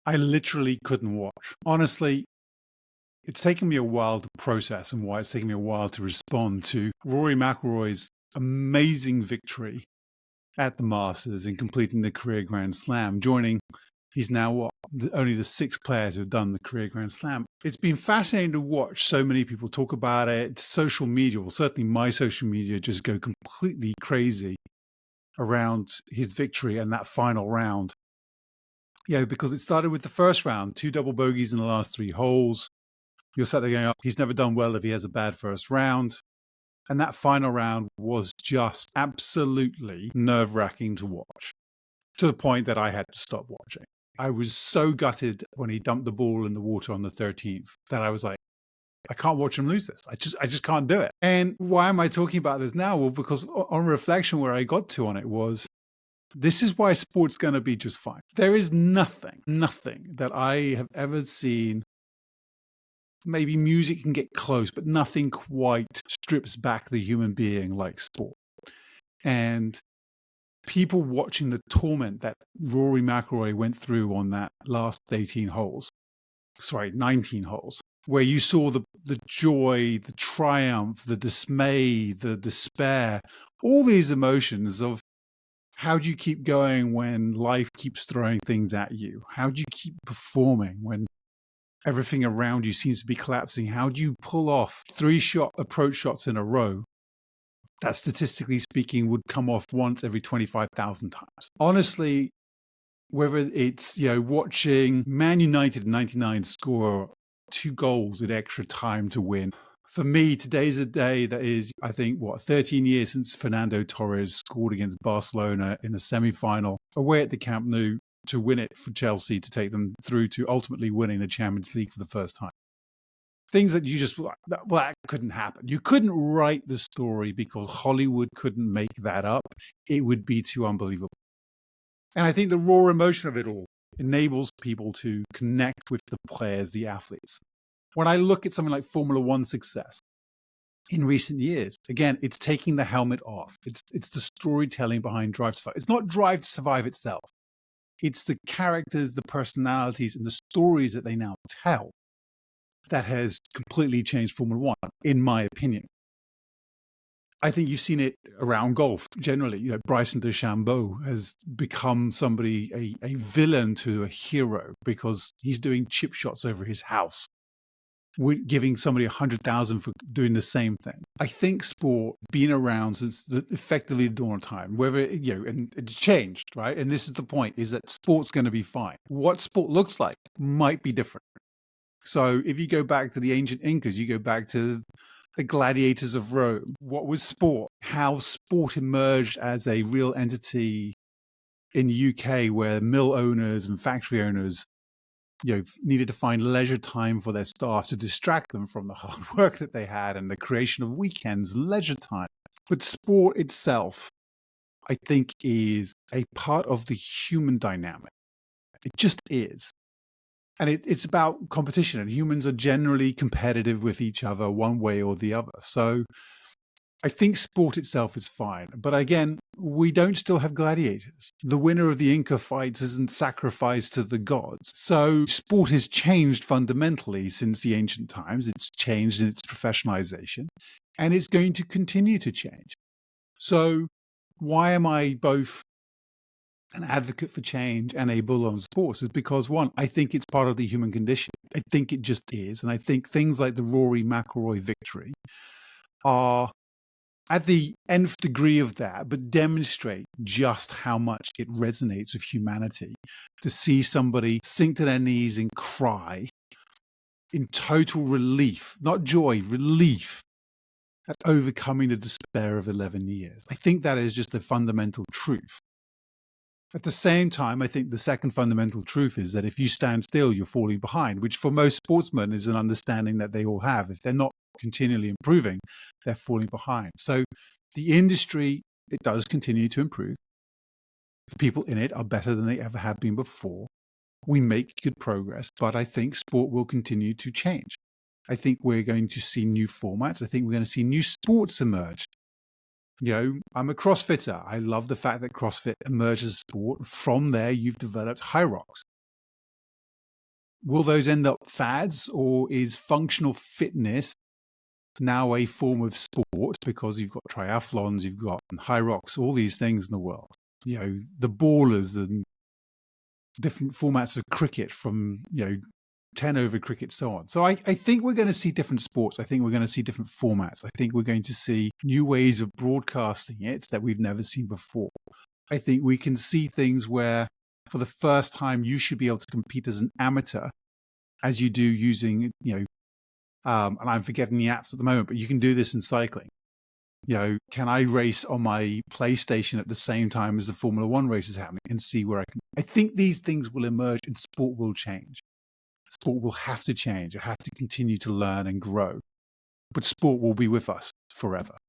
I literally couldn't watch. Honestly, it's taken me a while to process and why it's taken me a while to respond to Rory McIlroy's amazing victory at the Masters in completing the career Grand Slam, he's now only the sixth player to have done the career Grand Slam. It's been fascinating to watch so many people talk about it. Social media, well, certainly my social media, just go completely crazy around his victory and that final round. Because it started with the first round, 2 double bogeys in the last 3 holes. You're sat there going, oh, he's never done well if he has a bad first round. And that final round was just absolutely nerve-wracking to watch, to the point that I had to stop watching. I was so gutted when he dumped the ball in the water on the 13th that I was like, I can't watch him lose this. I just can't do it. And why am I talking about this now? Well, because on reflection, where I got to on it was, this is why sport's going to be just fine. There is nothing that I have ever seen. Maybe music can get close, but nothing quite strips back the human being like sport. And people watching the torment that Rory McIlroy went through on that last 19 holes, where you saw the joy, the triumph, the dismay, the despair, all these emotions of how do you keep going when life keeps throwing things at you? How do you keep performing when everything around you seems to be collapsing? How do you pull off 3 approach shots in a row that, statistically speaking, would come off once every 25,000 times? Honestly, whether it's, watching Man United in 99 score 2 goals in extra time to win. For me, today's a day that is, I think, 13 years since Fernando Torres scored against Barcelona in the semi-final away at the Camp Nou to win it for Chelsea, to take them through to ultimately winning the Champions League for the first time. Things that you just, that couldn't happen. You couldn't write the story because Hollywood couldn't make that up. It would be too unbelievable. And I think the raw emotion of it all enables people to connect with the players, the athletes. When I look at something like Formula One success in recent years, again, it's taking the helmet off. It's the storytelling behind Drive to Survive. It's not Drive to Survive itself. It's the characters, the personalities, and the stories that they now tell that has completely changed Formula One, in my opinion. I think you've seen it around golf generally. Bryson DeChambeau has become somebody, a villain to a hero, because he's doing chip shots over his house, giving somebody 100,000 for doing the same thing. I think sport been around since effectively the dawn of time, and it's changed, right? And this is the point, is that sport's going to be fine. What sport looks like might be different. So if you go back to the ancient Incas, you go back to the gladiators of Rome, what was sport? How sport emerged as a real entity in the UK, where mill owners and factory owners needed to find leisure time for their staff to distract them from the hard work that they had, and the creation of weekends, leisure time. But sport itself, I think, is a part of the human dynamic. It just is. And it's about competition, and humans are generally competitive with each other one way or the other. So I think sport itself is fine. But again, we don't still have gladiators. The winner of the Inca fights isn't sacrificed to the gods. So sport has changed fundamentally since the ancient times. It's changed in its professionalization, and it's going to continue to change. So why am I both an advocate for change and a bull on sports? Is because, one, I think it's part of the human condition. I think it just is. And I think things like the Rory McIlroy victory are at the nth degree of that, but demonstrate just how much it resonates with humanity to see somebody sink to their knees and cry in total relief, not joy, relief at overcoming the despair of 11 years. I think that is just a fundamental truth. At the same time, I think the second fundamental truth is that if you stand still, you're falling behind, which for most sportsmen is an understanding that they all have. If they're not continually improving, they're falling behind. So the industry, it does continue to improve. The people in it are better than they ever have been before. We make good progress, but I think sport will continue to change. I think we're going to see new formats. I think we're going to see new sports emerge. I'm a CrossFitter. I love the fact that CrossFit emerges as sport. From there, you've developed high rocks. will those end up fads, or is functional fitness now a form of sport? Because you've got triathlons, you've got high rocks, all these things in the world. You know, the ballers and different formats of cricket, from 10 over cricket, so on. So I think we're going to see different sports. I think we're going to see different formats. I think we're going to see new ways of broadcasting it that we've never seen before. I think we can see things where, for the first time, you should be able to compete as an amateur, as you do using, and I'm forgetting the apps at the moment, but you can do this in cycling. Can I race on my PlayStation at the same time as the Formula One race is happening, and see where I can? I think these things will emerge, and sport will change. Sport will have to change. I have to continue to learn and grow. But sport will be with us forever.